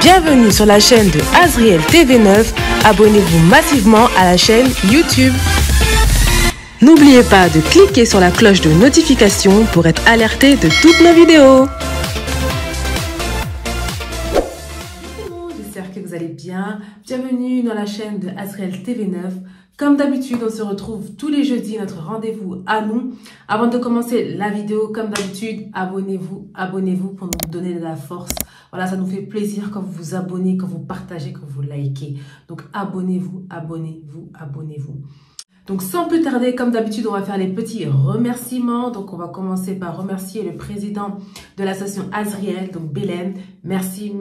Bienvenue sur la chaîne de Azriel TV9. Abonnez-vous massivement à la chaîne YouTube. N'oubliez pas de cliquer sur la cloche de notification pour être alerté de toutes nos vidéos. J'espère que vous allez bien. Bienvenue dans la chaîne de Azriel TV9. Comme d'habitude, on se retrouve tous les jeudis, notre rendez-vous à nous. Avant de commencer la vidéo, comme d'habitude, abonnez-vous pour nous donner de la force. Voilà, ça nous fait plaisir quand vous vous abonnez, quand vous partagez, quand vous likez. Donc abonnez-vous. Donc sans plus tarder, comme d'habitude, on va faire les petits remerciements. Donc on va commencer par remercier le président de l'association Azriel, donc Bélène. Merci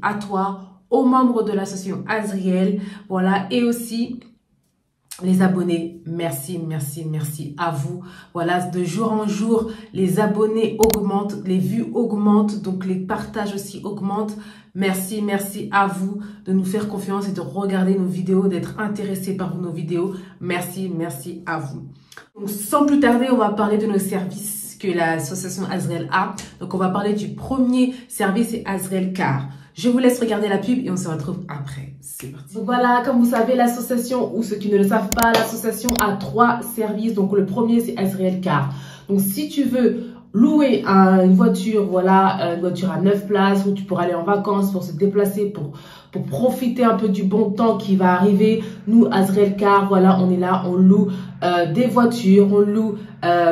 à toi, aux membres de l'association Azriel. Voilà, et aussi les abonnés, merci à vous. Voilà, de jour en jour, les abonnés augmentent, les vues augmentent, donc les partages aussi augmentent. Merci à vous de nous faire confiance et de regarder nos vidéos, d'être intéressés par nos vidéos. Merci à vous. Donc, sans plus tarder, on va parler de nos services que l'association Azriel a. Donc, on va parler du premier service, c'est Azriel Car. Je vous laisse regarder la pub et on se retrouve après. C'est parti. Donc voilà, comme vous savez, l'association, ou ceux qui ne le savent pas, l'association a 3 services. Donc le premier, c'est Azriel Car. Donc si tu veux louer une voiture, voilà, une voiture à 9 places où tu pourras aller en vacances pour se déplacer, pour profiter un peu du bon temps qui va arriver. Nous, Azriel Car, voilà, on est là, on loue des voitures, on loue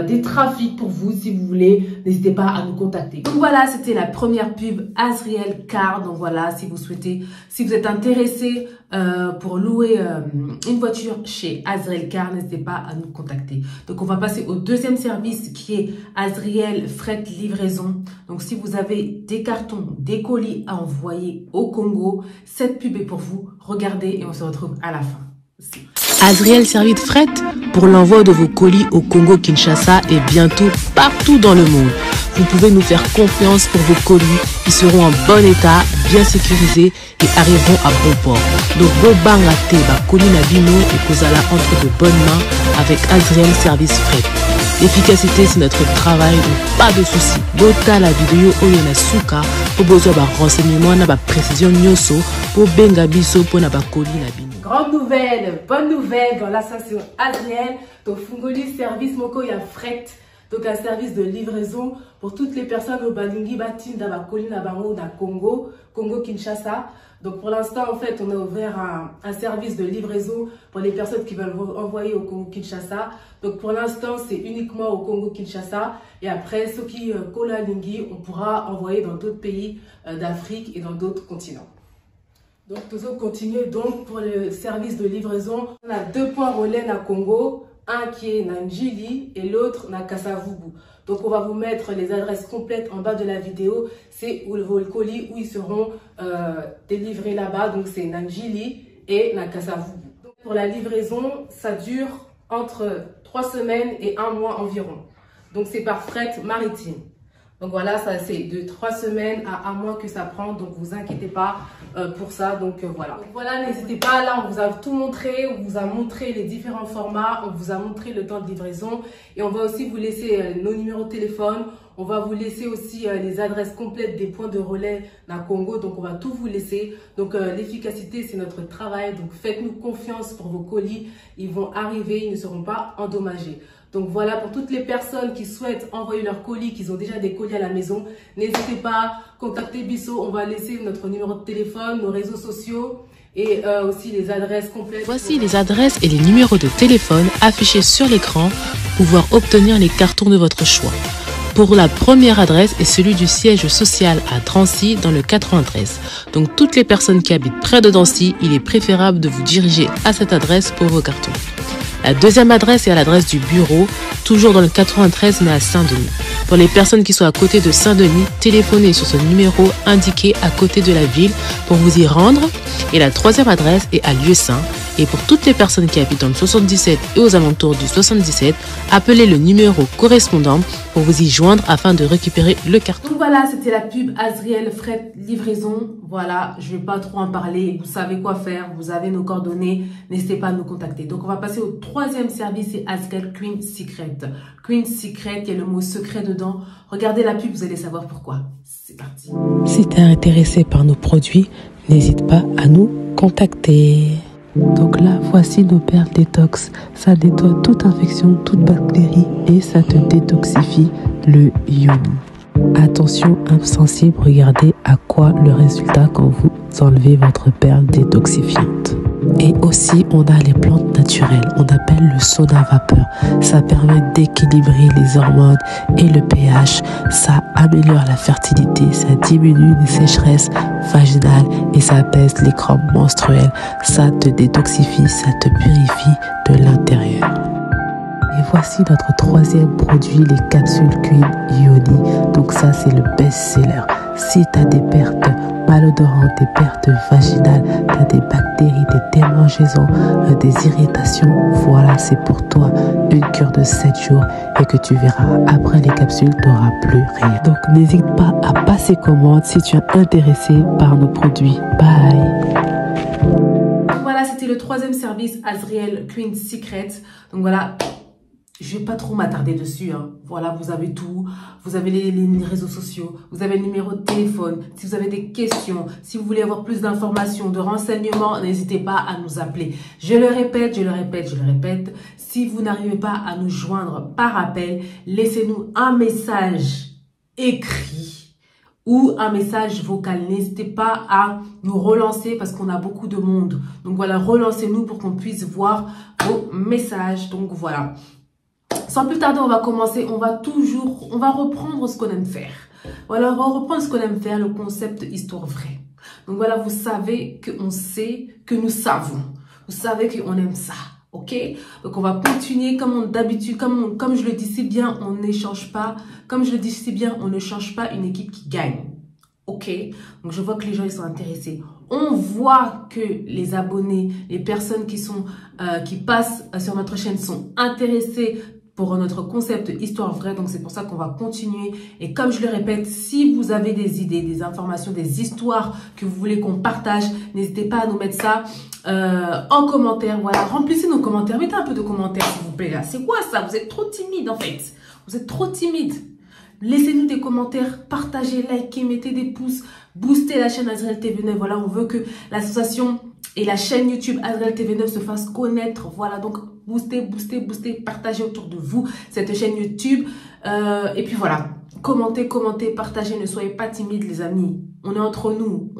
des trafics pour vous si vous voulez. N'hésitez pas à nous contacter. Donc voilà, c'était la première pub Azriel Car. Donc voilà, si vous souhaitez, si vous êtes intéressé pour louer une voiture chez Azriel Car, n'hésitez pas à nous contacter. Donc on va passer au deuxième service qui est Azriel Fret Livraison. Donc si vous avez des cartons, des colis à envoyer au Congo, cette pub est pour vous. Regardez et on se retrouve à la fin. Azriel Service Fret pour l'envoi de vos colis au Congo-Kinshasa et bientôt partout dans le monde. Vous pouvez nous faire confiance pour vos colis qui seront en bon état, bien sécurisés et arriveront à bon port. Donc, Bobanga Teba, colis Nabino et Kozala entre de bonnes mains avec Azriel Service Fret. L'efficacité, c'est notre travail, donc pas de soucis. Bota la vidéo Oyona Suka pour besoin de renseignements, na précision nyoso pour benga biso pour na colis Nabino. Grande nouvelle, bonne nouvelle dans l'association Azriel. Donc Fungoli service moko ya fret. Donc un service de livraison pour toutes les personnes au Balingi Batin d'Abakoli Nabango da Congo, Kinshasa. Donc pour l'instant en fait on a ouvert un service de livraison pour les personnes qui veulent envoyer au Congo Kinshasa. Donc pour l'instant c'est uniquement au Congo Kinshasa et après ceux qui Kola Lingi on pourra envoyer dans d'autres pays d'Afrique et dans d'autres continents. Donc nous allons continuer donc pour le service de livraison. On a 2 points relais à Congo, un qui est à Njili et l'autre à Kasavubu. Donc on va vous mettre les adresses complètes en bas de la vidéo. C'est vos colis où ils seront délivrés là-bas. Donc c'est Njili et Kasavubu. Donc pour la livraison, ça dure entre 3 semaines et 1 mois environ. Donc c'est par fret maritime. Donc voilà, ça c'est de 3 semaines à 1 mois que ça prend, donc vous inquiétez pas pour ça. Donc voilà. Donc voilà, n'hésitez pas, là on vous a tout montré, on vous a montré les différents formats, on vous a montré le temps de livraison et on va aussi vous laisser nos numéros de téléphone, on va vous laisser aussi les adresses complètes des points de relais dans le Congo, donc on va tout vous laisser. Donc l'efficacité c'est notre travail, donc faites-nous confiance pour vos colis, ils vont arriver, ils ne seront pas endommagés. Donc voilà, pour toutes les personnes qui souhaitent envoyer leurs colis, qui ont déjà des colis à la maison, n'hésitez pas, contactez Bisso, on va laisser notre numéro de téléphone, nos réseaux sociaux et aussi les adresses complètes. Voici les adresses et les numéros de téléphone affichés sur l'écran pour pouvoir obtenir les cartons de votre choix. Pour la première adresse est celui du siège social à Drancy dans le 93. Donc toutes les personnes qui habitent près de Drancy, il est préférable de vous diriger à cette adresse pour vos cartons. La deuxième adresse est à l'adresse du bureau, toujours dans le 93 mais à Saint-Denis. Pour les personnes qui sont à côté de Saint-Denis, téléphonez sur ce numéro indiqué à côté de la ville pour vous y rendre. Et la troisième adresse est à Lieu-Saint Et pour toutes les personnes qui habitent dans le 77 et aux alentours du 77, appelez le numéro correspondant pour vous y joindre afin de récupérer le carton. Donc voilà, c'était la pub Azriel Fret Livraison. Voilà, je ne vais pas trop en parler. Vous savez quoi faire, vous avez nos coordonnées. N'hésitez pas à nous contacter. Donc on va passer au troisième service, c'est Azriel Queen Secret. Queen Secret, il y a le mot secret dedans. Regardez la pub, vous allez savoir pourquoi. C'est parti. Si tu es intéressé par nos produits, n'hésite pas à nous contacter. Donc là, voici nos perles détox. Ça nettoie toute infection, toute bactérie et ça te détoxifie le ioni. Attention, insensible, regardez à quoi le résultat quand vous enlevez votre perle détoxifiante. Et aussi, on a les plantes naturelles, on appelle le sauna vapeur. Ça permet d'équilibrer les hormones et le pH. Ça améliore la fertilité, ça diminue les sécheresses vaginales et ça apaise les crampes menstruelles. Ça te détoxifie, ça te purifie de l'intérieur. Et voici notre troisième produit, les capsules Queen Ioni. Donc ça, c'est le best-seller. Si tu as des pertes malodorantes, des pertes vaginales, tu as des bactéries, des démangeaisons, des irritations, voilà, c'est pour toi une cure de 7 jours et que tu verras, après les capsules, tu n'auras plus rien. Donc n'hésite pas à passer commande si tu es intéressé par nos produits. Bye! Voilà, c'était le troisième service Azriel Queen Secret. Donc voilà. Je vais pas trop m'attarder dessus. Hein. Voilà, vous avez tout. Vous avez les réseaux sociaux. Vous avez le numéro de téléphone. Si vous avez des questions, si vous voulez avoir plus d'informations, de renseignements, n'hésitez pas à nous appeler. Je le répète, je le répète, je le répète. Si vous n'arrivez pas à nous joindre par appel, laissez-nous un message écrit ou un message vocal. N'hésitez pas à nous relancer parce qu'on a beaucoup de monde. Donc voilà, relancez-nous pour qu'on puisse voir vos messages. Donc voilà. Sans plus tarder, on va commencer. On va reprendre ce qu'on aime faire. Voilà, on va reprendre ce qu'on aime faire, le concept histoire vraie. Donc voilà, vous savez qu'on sait que nous savons. Vous savez qu'on aime ça. Ok? Donc on va continuer comme d'habitude, comme je le dis si bien, on n'échange pas. Comme je le dis si bien, on ne change pas une équipe qui gagne. Ok? Donc je vois que les gens ils sont intéressés. On voit que les abonnés, les personnes qui passent sur notre chaîne sont intéressés pour notre concept histoire vraie. Donc c'est pour ça qu'on va continuer. Et comme je le répète, si vous avez des idées, des informations, des histoires que vous voulez qu'on partage, n'hésitez pas à nous mettre ça en commentaire. Voilà, remplissez nos commentaires. Mettez un peu de commentaires s'il vous plaît là. C'est quoi ça? Vous êtes trop timide en fait. Vous êtes trop timide. Laissez-nous des commentaires, partagez, likez, mettez des pouces, boostez la chaîne Azriel TV9. Voilà, on veut que l'association et la chaîne YouTube Azriel TV9 se fassent connaître. Voilà, donc boostez, boostez, boostez, partagez autour de vous cette chaîne YouTube. Et puis voilà, commentez, commentez, partagez, ne soyez pas timides les amis. On est entre nous,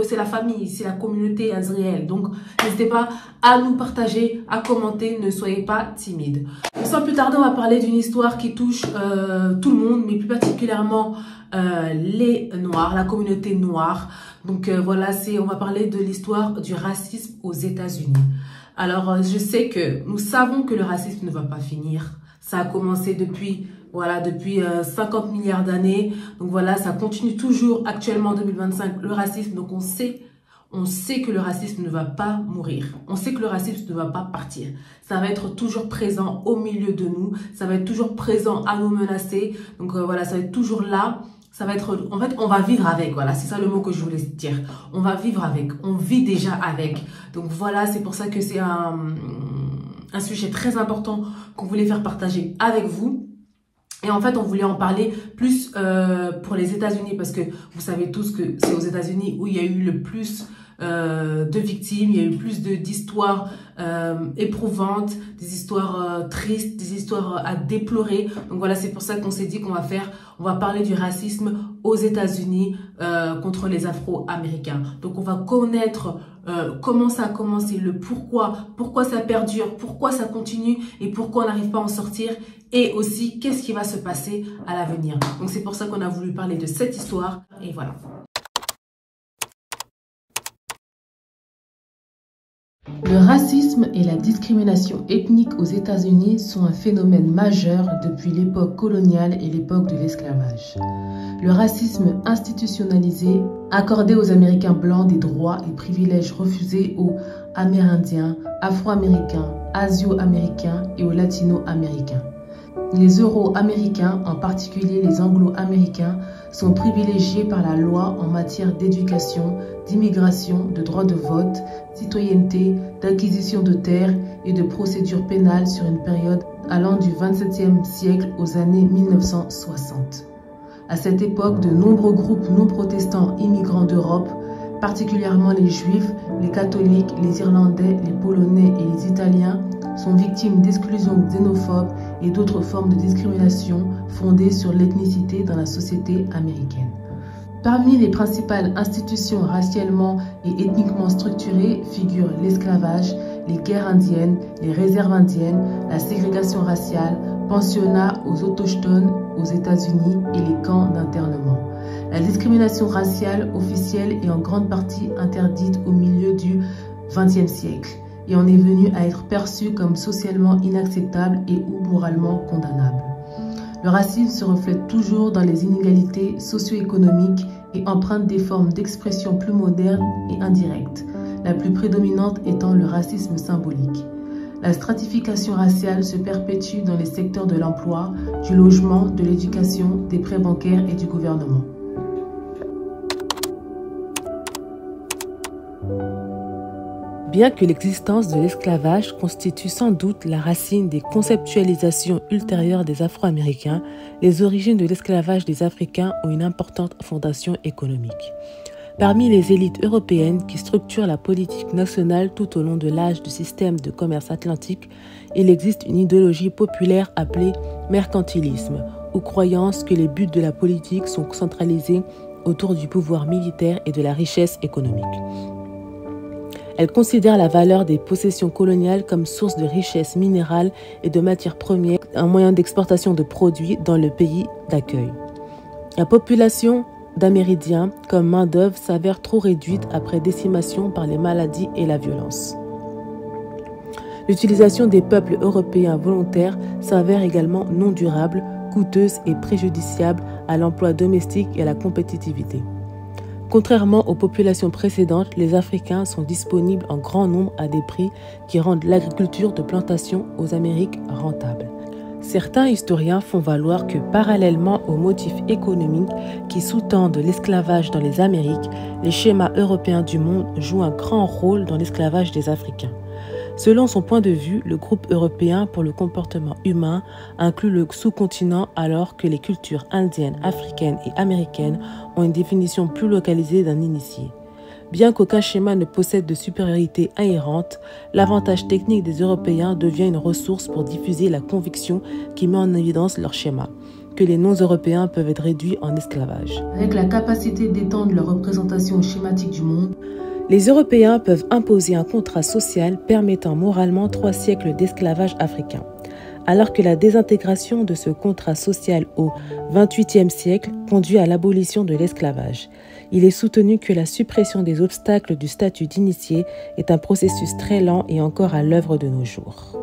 c'est la famille, c'est la communauté Azriel. Donc n'hésitez pas à nous partager, à commenter, ne soyez pas timides. Sans plus tarder, on va parler d'une histoire qui touche tout le monde, mais plus particulièrement les Noirs, la communauté noire. Donc voilà, on va parler de l'histoire du racisme aux États-Unis. Alors je sais que nous savons que le racisme ne va pas finir. Ça a commencé depuis 50 milliards d'années. Donc voilà, ça continue toujours actuellement en 2025, le racisme. Donc on sait que le racisme ne va pas mourir. On sait que le racisme ne va pas partir. Ça va être toujours présent au milieu de nous. Ça va être toujours présent à nous menacer. Donc voilà, ça va être toujours là. Ça va être, en fait, on va vivre avec. Voilà, c'est ça le mot que je voulais dire. On va vivre avec. On vit déjà avec. Donc voilà, c'est pour ça que c'est un sujet très important qu'on voulait faire partager avec vous. Et en fait, on voulait en parler plus pour les États-Unis parce que vous savez tous que c'est aux États-Unis où il y a eu le plus de victimes, il y a eu plus d'histoires éprouvantes, des histoires tristes, des histoires à déplorer. Donc voilà, c'est pour ça qu'on s'est dit qu'on va parler du racisme aux États-Unis contre les Afro-Américains. Donc on va connaître comment ça a commencé, le pourquoi ça perdure, pourquoi ça continue et pourquoi on n'arrive pas à en sortir et aussi qu'est-ce qui va se passer à l'avenir. Donc c'est pour ça qu'on a voulu parler de cette histoire et voilà. Le racisme et la discrimination ethnique aux États-Unis sont un phénomène majeur depuis l'époque coloniale et l'époque de l'esclavage. Le racisme institutionnalisé accordé aux Américains blancs des droits et privilèges refusés aux Amérindiens, Afro-Américains, Asio-Américains et aux Latino-Américains. Les Euro-Américains, en particulier les Anglo-Américains, sont privilégiés par la loi en matière d'éducation, d'immigration, de droit de vote, citoyenneté, d'acquisition de terres et de procédures pénales sur une période allant du XXVIIe siècle aux années 1960. À cette époque, de nombreux groupes non protestants immigrants d'Europe, particulièrement les Juifs, les catholiques, les Irlandais, les Polonais et les Italiens, sont victimes d'exclusion xénophobe et d'autres formes de discrimination fondées sur l'ethnicité dans la société américaine. Parmi les principales institutions racialement et ethniquement structurées figurent l'esclavage, les guerres indiennes, les réserves indiennes, la ségrégation raciale, pensionnats aux autochtones aux États-Unis et les camps d'internement. La discrimination raciale officielle est en grande partie interdite au milieu du XXe siècle et en est venue à être perçue comme socialement inacceptable et ou moralement condamnable. Le racisme se reflète toujours dans les inégalités socio-économiques et emprunte des formes d'expression plus modernes et indirectes, la plus prédominante étant le racisme symbolique. La stratification raciale se perpétue dans les secteurs de l'emploi, du logement, de l'éducation, des prêts bancaires et du gouvernement. Bien que l'existence de l'esclavage constitue sans doute la racine des conceptualisations ultérieures des Afro-Américains, les origines de l'esclavage des Africains ont une importante fondation économique. Parmi les élites européennes qui structurent la politique nationale tout au long de l'âge du système de commerce atlantique, il existe une idéologie populaire appelée mercantilisme, ou croyance que les buts de la politique sont centralisés autour du pouvoir militaire et de la richesse économique. Elle considère la valeur des possessions coloniales comme source de richesses minérales et de matières premières, un moyen d'exportation de produits dans le pays d'accueil. La population d'Amérindiens comme main-d'œuvre s'avère trop réduite après décimation par les maladies et la violence. L'utilisation des peuples européens volontaires s'avère également non durable, coûteuse et préjudiciable à l'emploi domestique et à la compétitivité. Contrairement aux populations précédentes, les Africains sont disponibles en grand nombre à des prix qui rendent l'agriculture de plantation aux Amériques rentable. Certains historiens font valoir que parallèlement aux motifs économiques qui sous-tendent l'esclavage dans les Amériques, les schémas européens du monde jouent un grand rôle dans l'esclavage des Africains. Selon son point de vue, le groupe européen pour le comportement humain inclut le sous-continent alors que les cultures indiennes, africaines et américaines ont une définition plus localisée d'un initié. Bien qu'aucun schéma ne possède de supériorité inhérente, l'avantage technique des Européens devient une ressource pour diffuser la conviction qui met en évidence leur schéma, que les non-européens peuvent être réduits en esclavage. Avec la capacité d'étendre leur représentation schématique du monde, les Européens peuvent imposer un contrat social permettant moralement 3 siècles d'esclavage africain. Alors que la désintégration de ce contrat social au XXVIIIe siècle conduit à l'abolition de l'esclavage, il est soutenu que la suppression des obstacles du statut d'initié est un processus très lent et encore à l'œuvre de nos jours.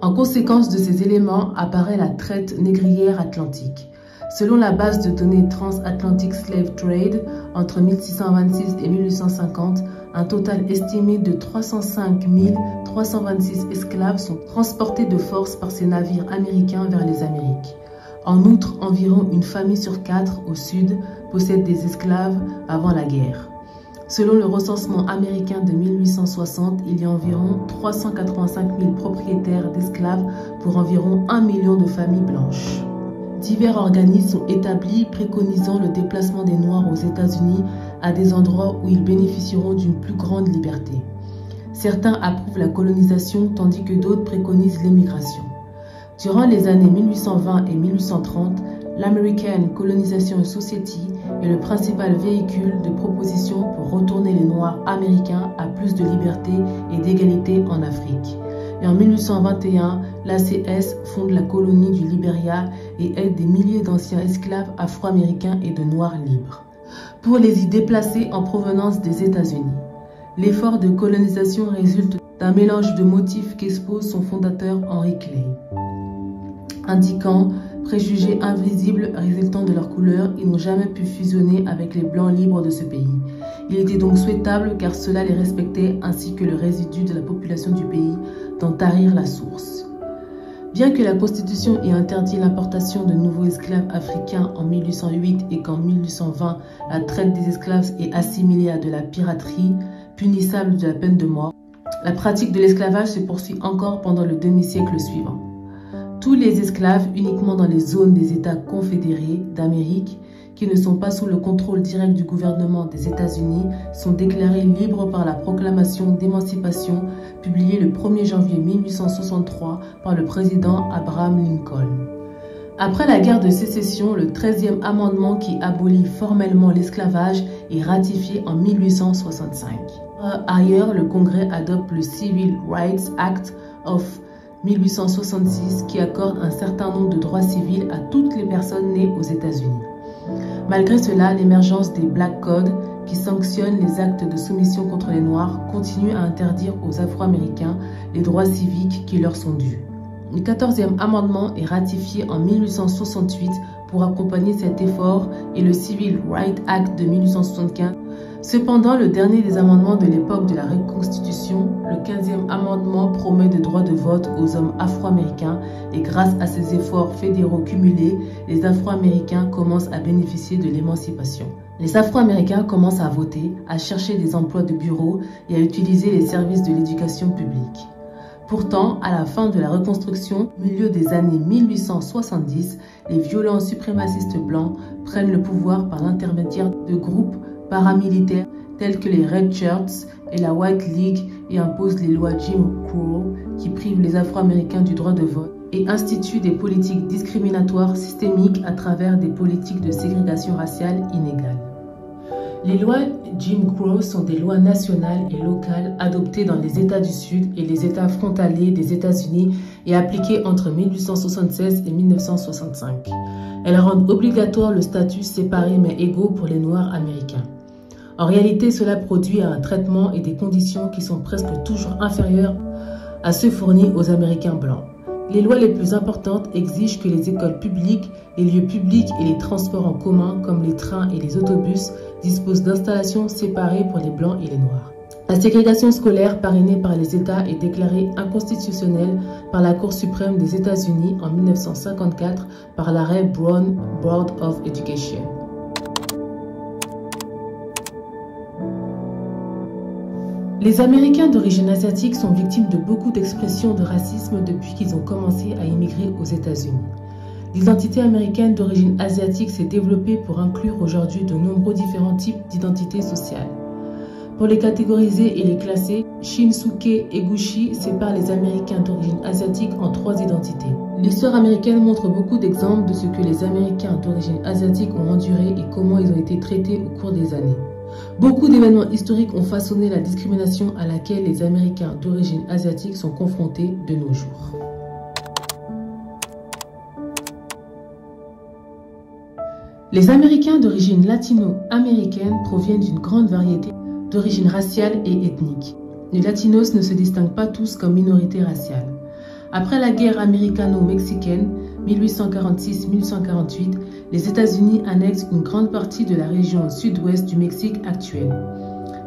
En conséquence de ces éléments apparaît la traite négrière atlantique. Selon la base de données Transatlantic Slave Trade, entre 1626 et 1850, un total estimé de 305 326 esclaves sont transportés de force par ces navires américains vers les Amériques. En outre, environ une famille sur 4 au sud possède des esclaves avant la guerre. Selon le recensement américain de 1860, il y a environ 385 000 propriétaires d'esclaves pour environ 1 million de familles blanches. Divers organismes sont établis préconisant le déplacement des Noirs aux États-Unis à des endroits où ils bénéficieront d'une plus grande liberté. Certains approuvent la colonisation tandis que d'autres préconisent l'émigration. Durant les années 1820 et 1830, l'American Colonization Society est le principal véhicule de proposition pour retourner les Noirs américains à plus de liberté et d'égalité en Afrique. Et en 1821, l'ACS fonde la colonie du Libéria et aide des milliers d'anciens esclaves afro-américains et de Noirs libres pour les y déplacer en provenance des États-Unis. L'effort de colonisation résulte d'un mélange de motifs qu'expose son fondateur Henry Clay. Indiquant préjugés invisibles résultant de leur couleur, ils n'ont jamais pu fusionner avec les blancs libres de ce pays. Il était donc souhaitable, car cela les respectait ainsi que le résidu de la population du pays, d'en tarir la source. Bien que la Constitution ait interdit l'importation de nouveaux esclaves africains en 1808 et qu'en 1820, la traite des esclaves est assimilée à de la piraterie, punissable de la peine de mort, la pratique de l'esclavage se poursuit encore pendant le demi-siècle suivant. Tous les esclaves uniquement dans les zones des États confédérés d'Amérique, qui ne sont pas sous le contrôle direct du gouvernement des États-Unis, sont déclarés libres par la proclamation d'émancipation publiée le 1er janvier 1863 par le président Abraham Lincoln. Après la guerre de sécession, le 13e amendement qui abolit formellement l'esclavage est ratifié en 1865. Ailleurs, le Congrès adopte le Civil Rights Act of 1866 qui accorde un certain nombre de droits civils à toutes les personnes nées aux États-Unis. Malgré cela, l'émergence des Black Codes, qui sanctionnent les actes de soumission contre les Noirs, continue à interdire aux Afro-Américains les droits civiques qui leur sont dus. Le 14e amendement est ratifié en 1868 pour accompagner cet effort et le Civil Rights Act de 1875. Cependant, le dernier des amendements de l'époque de la Reconstitution, le 15e amendement, promet des droits de vote aux hommes afro-américains et grâce à ces efforts fédéraux cumulés, les Afro-Américains commencent à bénéficier de l'émancipation. Les Afro-Américains commencent à voter, à chercher des emplois de bureau et à utiliser les services de l'éducation publique. Pourtant, à la fin de la Reconstruction, au milieu des années 1870, les violents suprémacistes blancs prennent le pouvoir par l'intermédiaire de groupes paramilitaires tels que les Red Shirts et la White League et imposent les lois Jim Crow qui privent les Afro-Américains du droit de vote et instituent des politiques discriminatoires systémiques à travers des politiques de ségrégation raciale inégales. Les lois Jim Crow sont des lois nationales et locales adoptées dans les États du Sud et les États frontaliers des États-Unis et appliquées entre 1876 et 1965. Elles rendent obligatoire le statut séparé mais égaux pour les Noirs américains. En réalité, cela produit un traitement et des conditions qui sont presque toujours inférieures à ceux fournis aux Américains blancs. Les lois les plus importantes exigent que les écoles publiques, les lieux publics et les transports en commun, comme les trains et les autobus, disposent d'installations séparées pour les Blancs et les Noirs. La ségrégation scolaire parrainée par les États est déclarée inconstitutionnelle par la Cour suprême des États-Unis en 1954 par l'arrêt Brown Board of Education. Les Américains d'origine asiatique sont victimes de beaucoup d'expressions de racisme depuis qu'ils ont commencé à immigrer aux États-Unis. L'identité américaine d'origine asiatique s'est développée pour inclure aujourd'hui de nombreux différents types d'identités sociales. Pour les catégoriser et les classer, Shinsuke Eguchi sépare les Américains d'origine asiatique en 3 identités. L'histoire américaine montre beaucoup d'exemples de ce que les Américains d'origine asiatique ont enduré et comment ils ont été traités au cours des années. Beaucoup d'événements historiques ont façonné la discrimination à laquelle les Américains d'origine asiatique sont confrontés de nos jours. Les Américains d'origine latino-américaine proviennent d'une grande variété d'origines raciales et ethniques. Les Latinos ne se distinguent pas tous comme minorité raciale. Après la guerre américano-mexicaine, 1846-1848, les États-Unis annexent une grande partie de la région sud-ouest du Mexique actuel.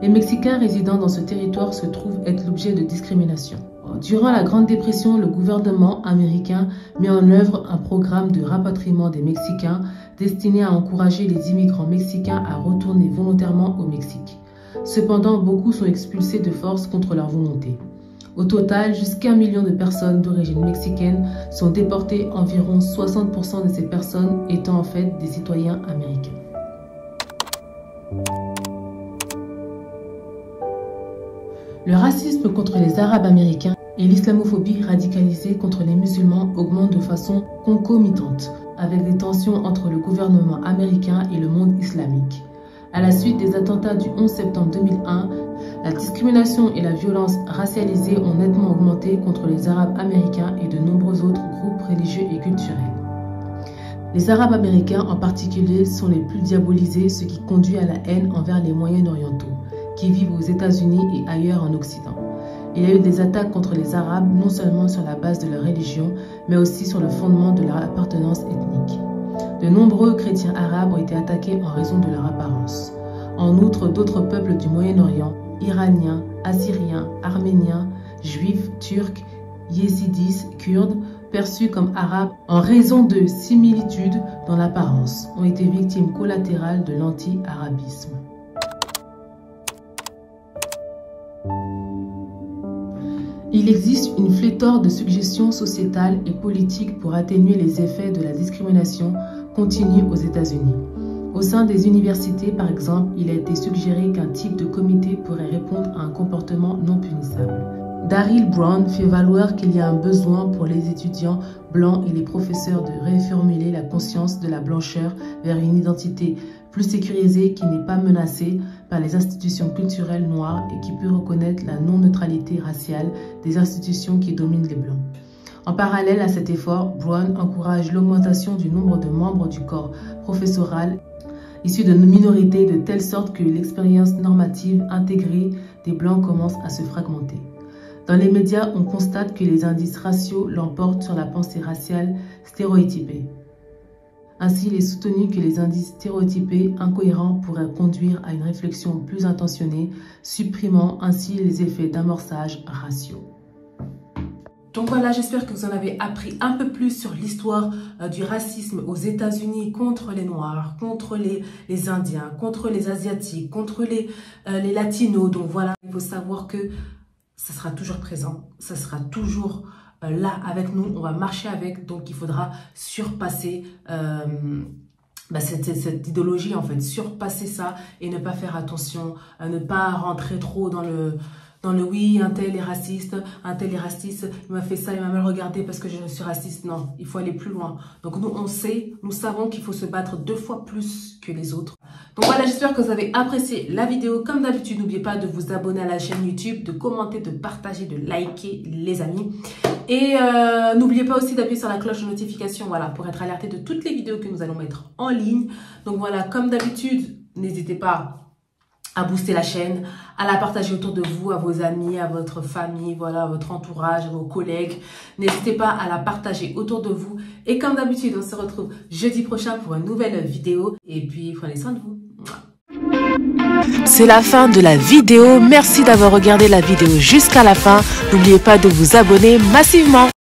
Les Mexicains résidant dans ce territoire se trouvent être l'objet de discrimination. Durant la Grande Dépression, le gouvernement américain met en œuvre un programme de rapatriement des Mexicains destiné à encourager les immigrants mexicains à retourner volontairement au Mexique. Cependant, beaucoup sont expulsés de force contre leur volonté. Au total, jusqu'à 1 million de personnes d'origine mexicaine sont déportées, environ 60% de ces personnes étant en fait des citoyens américains. Le racisme contre les Arabes américains et l'islamophobie radicalisée contre les musulmans augmentent de façon concomitante, avec des tensions entre le gouvernement américain et le monde islamique. À la suite des attentats du 11 septembre 2001, la discrimination et la violence racialisée ont nettement augmenté contre les Arabes américains et de nombreux autres groupes religieux et culturels. Les Arabes américains en particulier sont les plus diabolisés, ce qui conduit à la haine envers les Moyen-Orientaux. qui vivent aux États-Unis et ailleurs en Occident. Il y a eu des attaques contre les Arabes non seulement sur la base de leur religion, mais aussi sur le fondement de leur appartenance ethnique. De nombreux chrétiens arabes ont été attaqués en raison de leur apparence. En outre, d'autres peuples du Moyen-Orient, iraniens, assyriens, arméniens, juifs, turcs, yézidis, kurdes, perçus comme arabes en raison de similitudes dans l'apparence, ont été victimes collatérales de l'anti-arabisme. Il existe une pléthore de suggestions sociétales et politiques pour atténuer les effets de la discrimination continue aux États-Unis. Au sein des universités, par exemple, il a été suggéré qu'un type de comité pourrait répondre à un comportement non punissable. Daryl Brown fait valoir qu'il y a un besoin pour les étudiants blancs et les professeurs de reformuler la conscience de la blancheur vers une identité plus sécurisée qui n'est pas menacée par les institutions culturelles noires et qui peut reconnaître la non-neutralité raciale des institutions qui dominent les blancs. En parallèle à cet effort, Brown encourage l'augmentation du nombre de membres du corps professoral issus de minorités de telle sorte que l'expérience normative intégrée des blancs commence à se fragmenter. Dans les médias, on constate que les indices raciaux l'emportent sur la pensée raciale stéréotypée. Ainsi, il est soutenu que les indices stéréotypés incohérents pourraient conduire à une réflexion plus intentionnée, supprimant ainsi les effets d'amorçage raciaux. Donc voilà, j'espère que vous en avez appris un peu plus sur l'histoire du racisme aux États-Unis contre les Noirs, contre les Indiens, contre les Asiatiques, contre les Latinos. Donc voilà, il faut savoir que ça sera toujours présent, ça sera toujours là avec nous, on va marcher avec, donc il faudra surpasser cette idéologie en fait, surpasser ça et ne pas faire attention, ne pas rentrer trop dans le oui, un tel est raciste, il m'a fait ça, il m'a mal regardé parce que je suis raciste. Non, il faut aller plus loin. Donc nous savons qu'il faut se battre 2 fois plus que les autres. Donc voilà, j'espère que vous avez apprécié la vidéo. Comme d'habitude, n'oubliez pas de vous abonner à la chaîne YouTube, de commenter, de partager, de liker les amis. Et n'oubliez pas aussi d'appuyer sur la cloche de notification, voilà, pour être alerté de toutes les vidéos que nous allons mettre en ligne. Donc voilà, comme d'habitude, n'hésitez pas à booster la chaîne, à la partager autour de vous, à vos amis, à votre famille, voilà, à votre entourage, à vos collègues. N'hésitez pas à la partager autour de vous. Et comme d'habitude, on se retrouve jeudi prochain pour une nouvelle vidéo. Et puis, prenez soin de vous. C'est la fin de la vidéo. Merci d'avoir regardé la vidéo jusqu'à la fin. N'oubliez pas de vous abonner massivement.